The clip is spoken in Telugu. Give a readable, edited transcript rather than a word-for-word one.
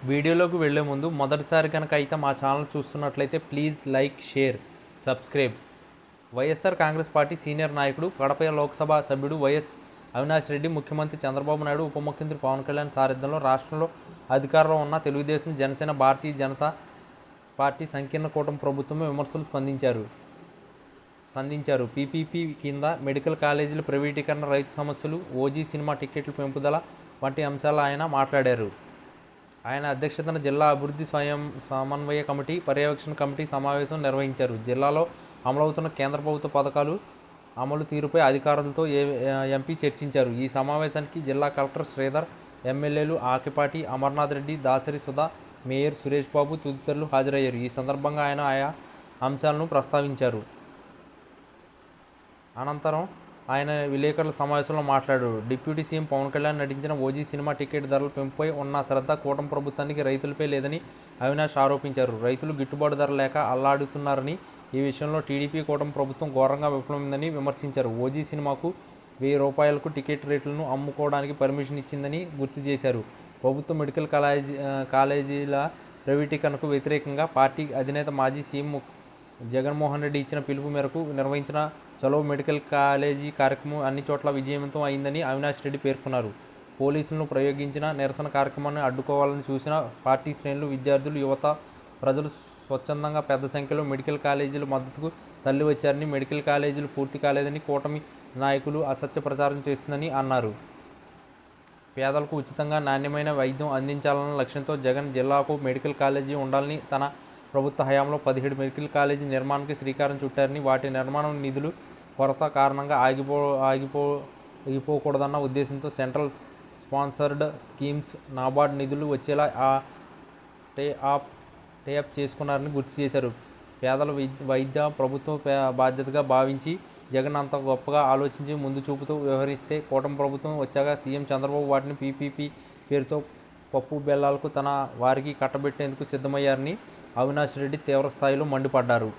వీడియోలోకి వెళ్ళే ముందు మొదటిసారి కనుక అయితే మా ఛానల్ చూస్తున్నట్లయితే please like, share, subscribe. YSR Congress party senior నాయకుడు, కడప లోక్సభ సభ్యుడు వైఎస్ అవినాష్ రెడ్డి ముఖ్యమంత్రి చంద్రబాబు నాయుడు, ఉప ముఖ్యమంత్రి పవన్ కళ్యాణ్ సారథ్యంలో రాష్ట్రంలో అధికారంలో ఉన్న తెలుగుదేశం, జనసేన, భారతీయ జనతా పార్టీ సంకీర్ణ కూటమి ప్రభుత్వమే విమర్శలు సంధించారు. పీపీపీ కింద మెడికల్ కాలేజీల ప్రైవేటీకరణ, రైతు సమస్యలు, ఓజీ సినిమా టికెట్ల పెంపుదల వంటి అంశాలు ఆయన మాట్లాడారు. ఆయన అధ్యక్షతన జిల్లా అభివృద్ధి సమన్వయ కమిటీ, పర్యవేక్షణ కమిటీ సమావేశం నిర్వహించారు. జిల్లాలో అమలవుతున్న కేంద్ర ప్రభుత్వ పథకాలు అమలు తీరుపై అధికారులతో ఎంపీ చర్చించారు. ఈ సమావేశానికి జిల్లా కలెక్టర్ శ్రీధర్, ఎమ్మెల్యేలు ఆకిపాటి అమర్నాథ్ రెడ్డి, దాసరి సుధా, మేయర్ సురేష్ బాబు తదితరులు హాజరయ్యారు. ఈ సందర్భంగా ఆయన ఆయా అంశాలను ప్రస్తావించారు. అనంతరం ఆయన విలేకరుల సమావేశంలో మాట్లాడారు. డిప్యూటీ సీఎం పవన్ కళ్యాణ్ నటించిన ఓజీ సినిమా టికెట్ ధరల పెంపుపై ఉన్న శ్రద్ధ కూటమి ప్రభుత్వానికి రైతులపై లేదని అవినాష్ ఆరోపించారు. రైతులు గిట్టుబాటు ధర లేక అల్లాడుతున్నారని, ఈ విషయంలో టీడీపీ కూటమి ప్రభుత్వం ఘోరంగా విఫలమైందని విమర్శించారు. ఓజీ సినిమాకు ₹1000 టికెట్ రేట్లను అమ్ముకోవడానికి పర్మిషన్ ఇచ్చిందని గుర్తు చేశారు. ప్రభుత్వ మెడికల్ కాలేజీల ప్రైవేటీకరణకు వ్యతిరేకంగా పార్టీ అధినేత మాజీ సీఎం జగన్మోహన్ రెడ్డి ఇచ్చిన పిలుపు మేరకు నిర్వహించిన చలో మెడికల్ కాలేజీ కార్యక్రమం అన్ని చోట్ల విజయవంతం అయిందని అవినాష్ రెడ్డి పేర్కొన్నారు. పోలీసులను ప్రయోగించిన నిరసన కార్యక్రమాన్ని అడ్డుకోవాలని చూసిన పార్టీ శ్రేణులు, విద్యార్థులు, యువత, ప్రజలు స్వచ్ఛందంగా పెద్ద సంఖ్యలో మెడికల్ కాలేజీల మద్దతుకు తరలివచ్చారని, మెడికల్ కాలేజీలు పూర్తి కాలేదని కూటమి నాయకులు అసత్య ప్రచారం చేస్తుందని అన్నారు. పేదలకు ఉచితంగా నాణ్యమైన వైద్యం అందించాలన్న లక్ష్యంతో జగన్ జిల్లాకు మెడికల్ కాలేజీ ఉండాలని, తన ప్రభుత్వ హయాంలో 17 మెడికల్ కాలేజీ నిర్మాణానికి శ్రీకారం చుట్టారని, వాటి నిర్మాణం నిధులు కొరత కారణంగా ఆగిపోకూడదన్న ఉద్దేశంతో సెంట్రల్ స్పాన్సర్డ్ స్కీమ్స్, నాబార్డ్ నిధులు వచ్చేలా టేఅప్ చేసుకున్నారని గుర్తు చేశారు. పేదల వైద్య ప్రభుత్వ బాధ్యతగా భావించి జగన్ అంత గొప్పగా ఆలోచించి ముందు చూపుతూ వ్యవహరిస్తే, కూటమి ప్రభుత్వం వచ్చాక సీఎం చంద్రబాబు వాటిని పీపీపీ పేరుతో పప్పు బెల్లాలకు తన వారికి కట్టబెట్టేందుకు సిద్ధమయ్యారని అవినాష్ రెడ్డి తీవ్రస్థాయిలో మండిపడ్డారు.